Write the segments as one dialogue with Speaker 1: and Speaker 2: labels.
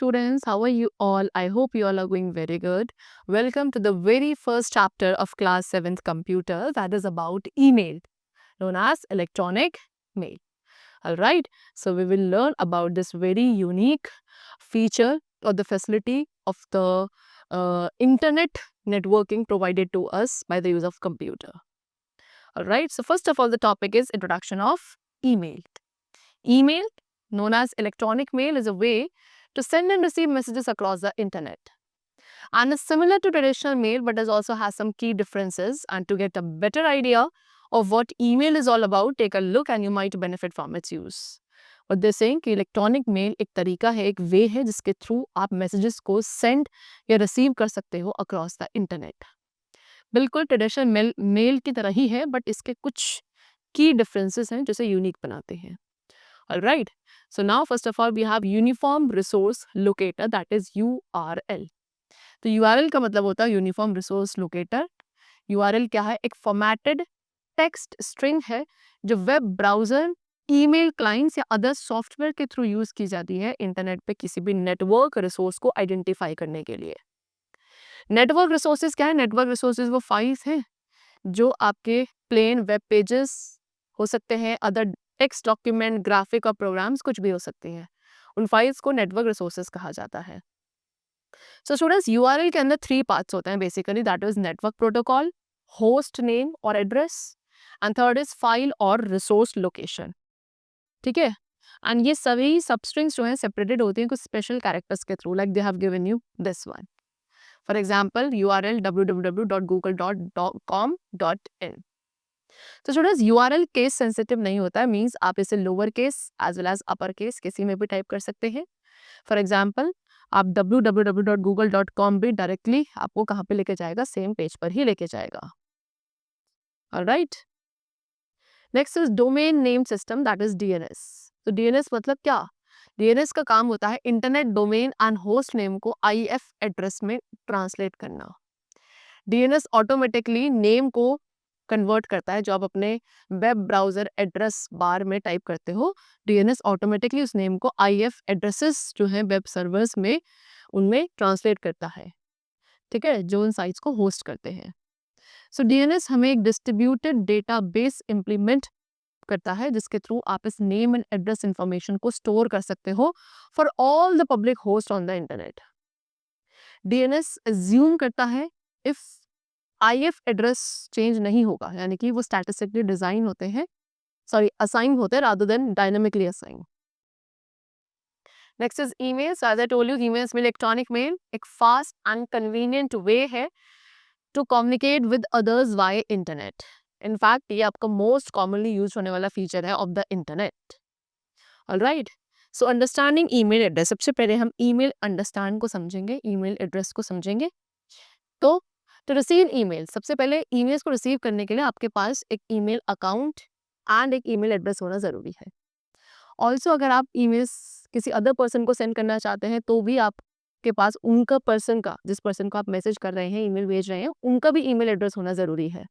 Speaker 1: students, how are you all? I hope you all are going very good. Welcome to the very first chapter of class 7th computer, that is about email, known as electronic mail. All right, so we will learn about this very unique feature or the facility of the internet networking provided to us by the use of computer. All right, so first of all, the topic is introduction of email. Email, known as electronic mail, is a way to send and receive messages across the internet, and is similar to traditional mail but also has some key differences. And to get a better idea of what email is all about, take a look and you might benefit from its use. What they're saying कि electronic mail एक तरीका है, एक वे है जिसके through आप messages को send या रिसीव कर सकते हो अक्रॉस द इंटरनेट. बिल्कुल ट्रेडिशनल मेल की तरह ही है, बट इसके कुछ की डिफरेंसेस हैं जिसे यूनिक बनाते हैं. Alright, so now first of all we have Uniform Resource Locator, that is URL. तो URL का मतलब होता है यूनिफॉर्म रिसोर्स लोकेटर. URL क्या है? एक फॉर्मेटेड टेक्स्ट स्ट्रिंग है जो वेब ब्राउजर, ईमेल क्लाइंट्स या अदर सॉफ्टवेयर के थ्रू यूज की जाती है इंटरनेट पे किसी भी नेटवर्क रिसोर्स को आइडेंटिफाई करने के लिए. नेटवर्क रिसोर्सेज क्या है? नेटवर्क रिसोर्सेज वो फाइल्स हैं जो आपके प्लेन वेब पेजेस हो सकते हैं, अदर टेक्स्ट डॉक्यूमेंट, ग्राफिक और प्रोग्राम्स कुछ भी हो सकते हैं. उन फाइल्स को नेटवर्क रिसोर्सेज कहा जाता है. सो स्टूडेंट्स, यूआरएल के अंदर 3 पार्ट्स होते हैं basically, that is network protocol, host name और address, and third is file और रिसोर्स लोकेशन. ठीक है, एंड ये सभी सबस्ट्रिंग्स जो हैं सेपरेटेड होती हैं कुछ स्पेशल कैरेक्टर्स के through, like they have given you this one. For example URL www.google.com.in. तो स्टूडेंट्स, URL केस सेंसिटिव नहीं होता है, मींस आप इसे lower case as well as upper case किसी में भी टाइप कर सकते हैं. फॉर एग्जांपल, आप www.google.com भी डायरेक्टली आपको कहाँ पे लेके जाएगा? सेम पेज पर ही लेके जाएगा. Alright, next is domain name system, that is DNS. तो DNS मतलब क्या? DNS का काम होता है internet domain and host name को IF एड्रेस में ट्रांसलेट करना. DNS ऑटोमेटिकली नेम को कन्वर्ट करता है. जो आप अपने वेब ब्राउजर एड्रेस बार में टाइप करते हो, DNS ऑटोमेटिकली उस नेम को IF एड्रेसेस जो हैं वेब सर्वर्स में, उनमें ट्रांसलेट करता है. ठीक है, जो उन साइट्स को होस्ट करते हैं. सो DNS हमें एक डिस्ट्रीब्यूटेड डेटाबेस इंप्लीमेंट करता है जिसके थ्रू आप इस नेम एंड एड्रेस इंफॉर्मेशन को स्टोर कर सकते हो for all the public host on the internet. DNS assume करता है इफ IF एड्रेस चेंज नहीं होगा, यानी कि वो स्टैटिस्टिकली डिजाइन होते हैं, असाइन होते हैं rather than dynamically assign. Next is email. So as I told you, emails में इलेक्ट्रॉनिक मेल एक फास्ट एंड कन्वीनियंट वे है to communicate with others via internet. In fact ये आपका मोस्ट कॉमनली यूज होने वाला फीचर है of the internet. Alright, so understanding email address. सबसे पहले हम ईमेल अंडरस्टैंड को समझेंगे, ईमेल एड्रेस को समझेंगे. तो रिसीव ईमेल, सबसे पहले ईमेल्स को रिसीव करने के लिए आपके पास एक ईमेल अकाउंट एंड एक ईमेल एड्रेस होना ज़रूरी है. ऑल्सो अगर आप ईमेल्स किसी अदर पर्सन को सेंड करना चाहते हैं तो भी आपके पास उनका पर्सन का, जिस पर्सन को आप मैसेज कर रहे हैं, ईमेल भेज रहे हैं, उनका भी ईमेल एड्रेस होना ज़रूरी है.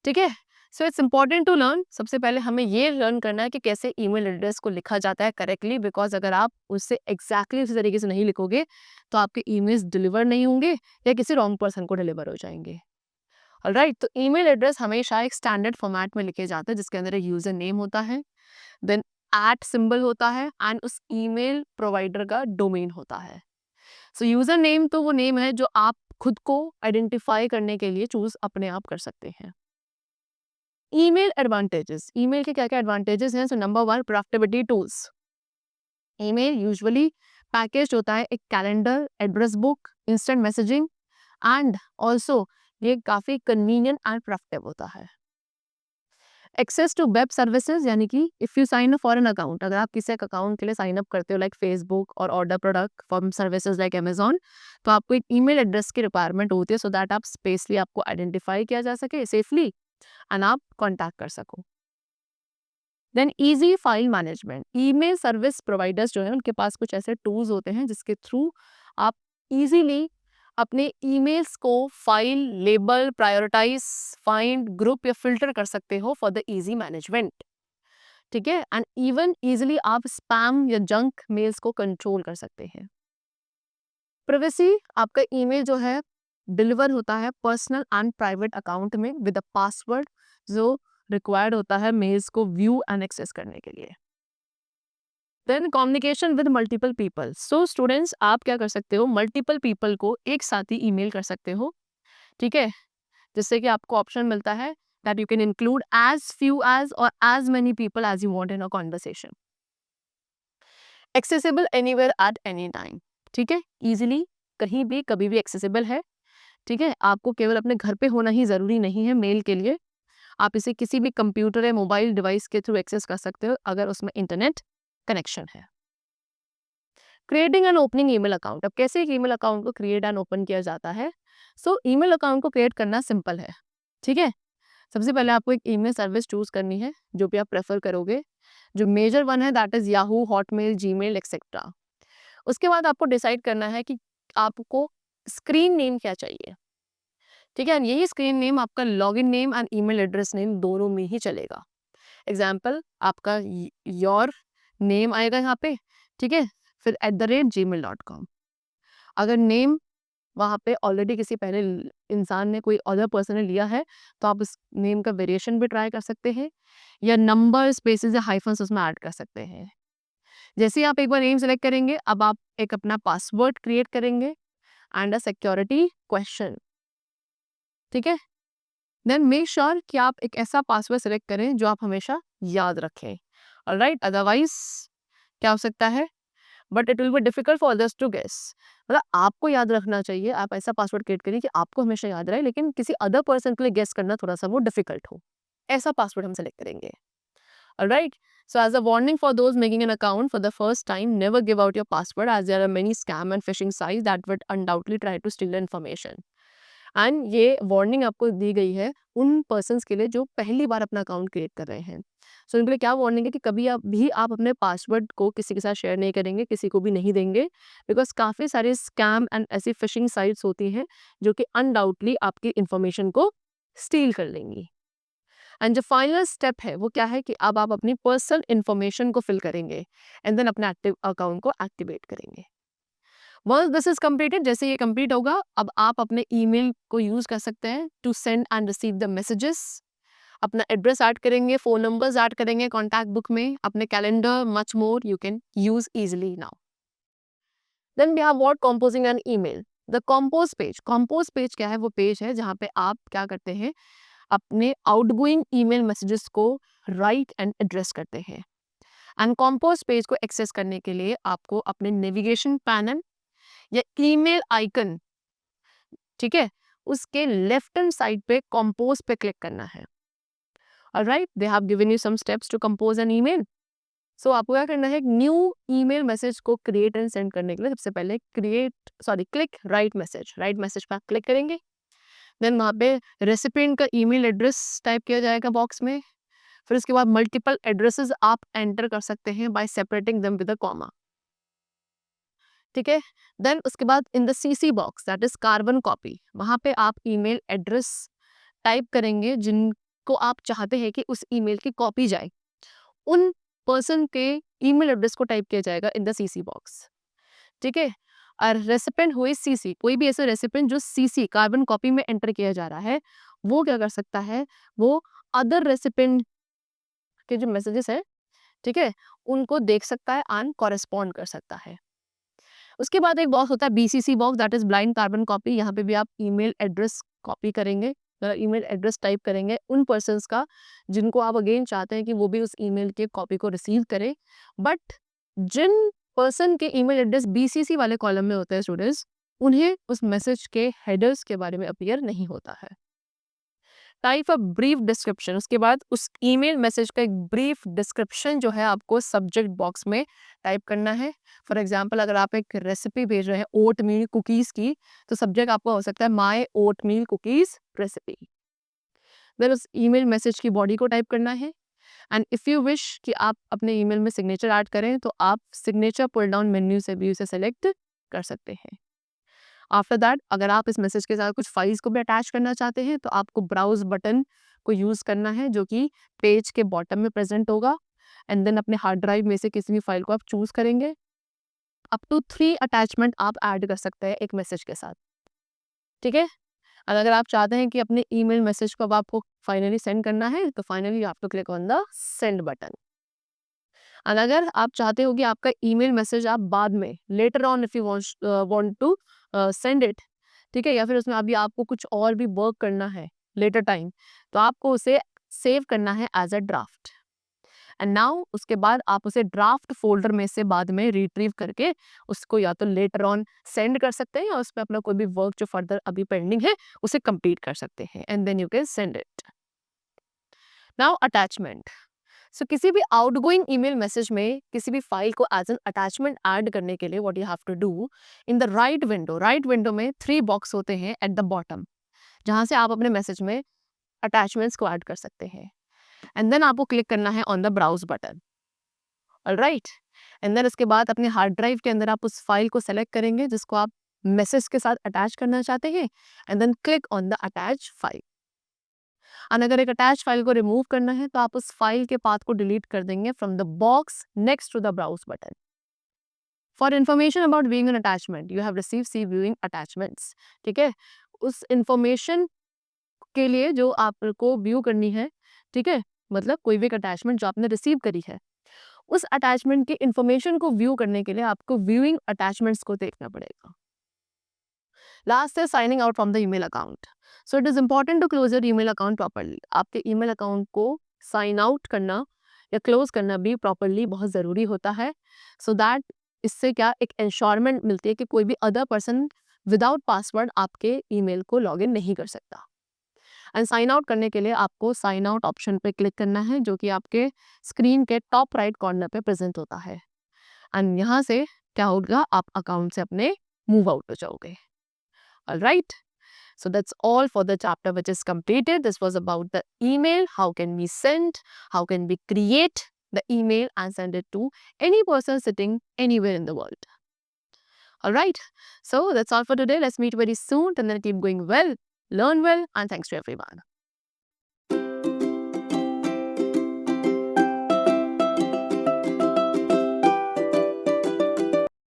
Speaker 1: ठीक है, so it's important to learn. सबसे पहले हमें ये लर्न करना है कि कैसे ईमेल एड्रेस को लिखा जाता है करेक्टली, बिकॉज अगर आप उससे एग्जैक्टली उसी तरीके से नहीं लिखोगे तो आपके ईमेल्स डिलीवर नहीं होंगे या किसी रॉन्ग पर्सन को डिलीवर हो जाएंगे. ऑलराइट, तो ईमेल एड्रेस हमेशा एक स्टैंडर्ड फॉर्मेट में लिखे जाते हैं जिसके अंदर एक यूजर नेम होता है, देन @ सिंबल होता है एंड उस ईमेल प्रोवाइडर का डोमेन होता है. सो यूजर नेम तो वो नेम है जो आप खुद को आइडेंटिफाई करने के लिए चूज अपने आप कर सकते हैं. Email advantages. ईमेल के क्या क्या एडवांटेजेस हैं? So number 1, productivity tools. Email usually package होता है एक calendar, address book, instant messaging and also ये काफ़ी कन्वीनियंट एंड प्रोडक्टिव होता है. एक्सेस टू वेब सर्विसेज, यानी कि if you sign up for an account, अगर आप किसी एक अकाउंट के लिए साइन अप करते हो लाइक फेसबुक और order product from services like Amazon, तो आपको एक ईमेल एड्रेस की रिक्वायरमेंट होती है सो दैट आप स्पेसली आपको आइडेंटिफाई किया जा सके सेफली एंड आप कॉन्टैक्ट कर सको. Then easy file management. Email service providers जो है उनके पास कुछ ऐसे टूल्स होते हैं जिसके थ्रू आप इजीली अपने ईमेल्स को file, label, prioritize, find, group या फिल्टर कर सकते हो फॉर द इजी मैनेजमेंट. ठीक है, एंड इवन इजिली आप स्पैम या जंक मेल्स को कंट्रोल कर सकते हैं। प्राइवेसी, आपका ईमेल जो है डिलीवर होता है पर्सनल एंड प्राइवेट अकाउंट में विद अ पासवर्ड जो रिक्वायर्ड होता है मेल्स को व्यू एंड एक्सेस करने के लिए। Then communication with multiple people. So students, आप क्या कर सकते हो, मल्टीपल पीपल को एक साथ ही ईमेल कर सकते हो, ठीक है, जिससे कि आपको ऑप्शन मिलता है that you can include as few as और as many people as you want in a conversation. Accessible anywhere at any time, ठीक है, इजीली कहीं भी कभी भी एक्सेसिबल है, ठीक है, आपको केवल अपने घर पे होना ही ज़रूरी नहीं है मेल के लिए, आप इसे किसी भी कंप्यूटर या मोबाइल डिवाइस के थ्रू एक्सेस कर सकते हो अगर उसमें इंटरनेट कनेक्शन है। Creating and opening email account. अब कैसे एक ईमेल अकाउंट को क्रिएट एंड ओपन किया जाता है? सो ईमेल अकाउंट को क्रिएट करना सिंपल है, ठीक है। सबसे पहले आपको एक ईमेल सर्विस चूज करनी है जो भी आप प्रेफर करोगे। जो मेजर वन है that is Yahoo, Hotmail, Gmail etcetera. उसके बाद आपको डिसाइड करना है कि आपको स्क्रीन नेम क्या चाहिए, ठीक है। यही स्क्रीन नेम आपका login name and email address name दोनों में ही चलेगा। एग्जाम्पल, आपका योर नेम आएगा यहाँ पे, ठीक है, फिर @gmail.com। अगर नेम वहाँ पे ऑलरेडी किसी पहले इंसान ने, कोई अदर पर्सन ने लिया है, तो आप उस नेम का वेरिएशन भी ट्राई कर सकते हैं, या नंबर, स्पेसेस या हाइफन्स उसमें ऐड कर सकते हैं। जैसे ही आप एक बार नेम सेलेक्ट करेंगे, अब आप एक अपना पासवर्ड क्रिएट करेंगे एंड अ सिक्योरिटी क्वेश्चन, ठीक है। देन मेक श्योर कि आप एक ऐसा पासवर्ड सेलेक्ट करें जो आप हमेशा याद रखें, ऑलराइट। अदरवाइज क्या हो सकता है, but it will be difficult for others to guess. मतलब आपको याद रखना चाहिए, आप ऐसा पासवर्ड क्रिएट करिए कि आपको हमेशा याद रहे, लेकिन किसी अदर पर्सन के लिए गेस करना थोड़ा सा वो डिफिकल्ट हो, ऐसा पासवर्ड हम सेलेक्ट करेंगे, alright. So as a warning for those making an account for the first time, never give out your password as there are many scam and phishing sites that would undoubtedly try to steal the information. And ये warning आपको दी गई है उन persons के लिए जो पहली बार अपना अकाउंट क्रिएट कर रहे हैं। सो उनके लिए क्या वार्निंग है कि कभी आप अपने पासवर्ड को किसी के साथ शेयर नहीं करेंगे, किसी को भी नहीं देंगे, बिकॉज काफ़ी सारे स्कैम एंड ऐसी फिशिंग साइट्स होती हैं जो कि अनडाउटली आपकी इंफॉर्मेशन को स्टील कर लेंगी। एंड जो फाइनल स्टेप है वो क्या है कि अब आप अपनी पर्सनल इंफॉर्मेशन को फिल करेंगे एंड देन अपने एक्टिव अकाउंट को एक्टिवेट करेंगे। वंस दिस इज कंप्लीटेड, जैसे ये कंप्लीट होगा, अब आप अपने ईमेल को यूज कर सकते हैं to send and receive the messages. अपना एड्रेस ऐड करेंगे, फोन नंबर्स ऐड करेंगे कॉन्टैक्ट बुक में, अपने calendar, much more you can use easily now. Then we have what composing an email. The compose page. Compose page क्या है? वो page है जहाँ पे आप क्या करते हैं, अपने आउटगोइंग ईमेल मैसेजेस को राइट एंड एड्रेस करते हैं। एंड कंपोज पेज को एक्सेस करने के लिए आपको अपने नेविगेशन पैनल या ईमेल आइकन, ठीक है, उसके लेफ्ट हैंड साइड पे कंपोज पे क्लिक करना है, alright. They have given you some steps to compose an email. So आपको क्या करना है, एक न्यू ईमेल मैसेज को क्रिएट एंड सेंड करने के लिए सबसे पहले क्लिक राइट मैसेज पर क्लिक करेंगे। देन वहाँ पे रेसिपिएंट का ईमेल एड्रेस टाइप किया जाएगा बॉक्स में। फिर उसके बाद मल्टीपल एड्रेसेस आप एंटर कर सकते हैं bye separating them with a comma, ठीक है। देन उसके बाद in the CC box that is carbon copy, वहाँ पे आप ईमेल एड्रेस टाइप करेंगे जिनको आप चाहते हैं कि उस ईमेल की कॉपी जाए, उन पर्सन के ईमेल एड्रेस को टाइप किया जाएगा इन द सीसी बॉक्स, ठीक है। और रेसिपेंट हुए सीसी, कोई भी ऐसा रेसिपेंट जो सीसी कार्बन कॉपी में एंटर किया जा रहा है, वो क्या कर सकता है, वो अदर रेसिपेंट के जो मैसेजेस है, ठीक है, उनको देख सकता है एंड कॉरेस्पॉन्ड कर सकता है। उसके बाद एक बॉक्स होता है BCC box that is blind carbon copy. यहाँ पे भी आप ईमेल एड्रेस कॉपी करेंगे, ईमेल एड्रेस टाइप करेंगे उन पर्सन्स का जिनको आप अगेन चाहते हैं कि वो भी उस ईमेल के कॉपी को रिसीव करें। बट जिन पर्सन के ईमेल एड्रेस बीसीसी वाले कॉलम में होते हैं स्टूडेंट्स, उन्हें उस मैसेज के हेडर्स के बारे में अपीयर नहीं होता है। Type a brief description. उसके बाद उस ईमेल मैसेज का एक ब्रीफ डिस्क्रिप्शन जो है आपको सब्जेक्ट बॉक्स में टाइप करना है। फॉर एग्जांपल, अगर आप एक रेसिपी भेज रहे हैं ओट मील कुकीज़ की, तो सब्जेक्ट आपका हो सकता है my oatmeal cookies recipe. Then उस ईमेल मैसेज की बॉडी को टाइप करना है। एंड इफ़ यू विश कि आप अपने ईमेल में सिग्नेचर ऐड करें, तो आप सिग्नेचर पुल डाउन मेन्यू से भी उसे सेलेक्ट कर सकते हैं। आफ्टर दैट, अगर आप इस मैसेज के साथ कुछ फाइल्स को भी अटैच करना चाहते हैं, तो आपको ब्राउज बटन को यूज़ करना है जो कि पेज के बॉटम में प्रेजेंट होगा। एंड देन अपने हार्ड ड्राइव में से किसी भी फाइल को आप चूज करेंगे। अप टू 3 अटैचमेंट आप ऐड कर सकते हैं एक मैसेज के साथ, ठीक है। और अगर आप चाहते हैं कि अपने ईमेल मैसेज को अब आपको फाइनली सेंड करना है, तो finally you have to click on the send button. और अगर आप चाहते हो कि आपका ईमेल मैसेज आप बाद में later on if you want to send it, ठीक है, या फिर उसमें अभी आपको कुछ और भी वर्क करना है लेटर टाइम, तो आपको उसे सेव करना है as a draft. And now उसके बाद आप उसे ड्राफ्ट फोल्डर में से बाद में रिट्रीव करके उसको या तो लेटर ऑन सेंड कर सकते हैं, या उसमें अपना कोई भी वर्क जो फर्दर अभी पेंडिंग है उसे कंप्लीट कर सकते हैं, and then you can send it. Now attachment. So किसी भी आउटगोइंग ईमेल मैसेज में किसी भी फाइल को एज एन अटैचमेंट ऐड करने के लिए what you have to do, in the right window में 3 बॉक्स होते हैं एट द बॉटम, जहां से आप अपने मैसेज में अटैचमेंट्स को ऐड कर सकते हैं। एंड देन आपको क्लिक करना है on the browse button, alright. And then उसके बाद अपने हार्ड ड्राइव के अंदर आप उस फाइल को सेलेक्ट करेंगे जिसको आप मैसेज के साथ अटैच करना चाहते हैं, and then click on the attach file. और अगर एक अटैच फाइल को रिमूव करना है तो आप उस फाइल के पाथ को डिलीट कर देंगे from the box next to the browse button. For information about viewing an attachment you have receive see viewing attachments, ठीक है। उस इंफॉर्मेशन के लिए जो आपको व्यू करनी है, ठीक है, मतलब कोई भी अटैचमेंट जो आपने रिसीव करी है, उस अटैचमेंट की इंफॉर्मेशन को व्यू करने के लिए आपको व्यूइंग अटैचमेंट्स को देखना पड़ेगा। लास्ट है signing out from the email account. So it is important to close your email account properly. आपके ईमेल अकाउंट को साइन आउट करना या क्लोज करना भी प्रॉपर्ली बहुत ज़रूरी होता है, सो दैट इससे क्या एक इंश्योरमेंट मिलती है कि कोई भी अदर पर्सन विदाउट पासवर्ड आपके ईमेल को लॉगिन नहीं कर सकता। एंड साइन आउट करने के लिए आपको साइन आउट ऑप्शन पे क्लिक करना है, जो कि आपके स्क्रीन के टॉप राइट कॉर्नर पे प्रेजेंट होता है। एंड यहाँ से क्या होगा, आप अकाउंट से अपने मूव आउट हो जाओगे। Alright, so that's all for the chapter which is completed. This was about the email, how can we send, how can we create the email and send it to any person sitting anywhere in the world. Alright, so that's all for today. Let's meet very soon, and then keep going well, learn well, and thanks to everyone.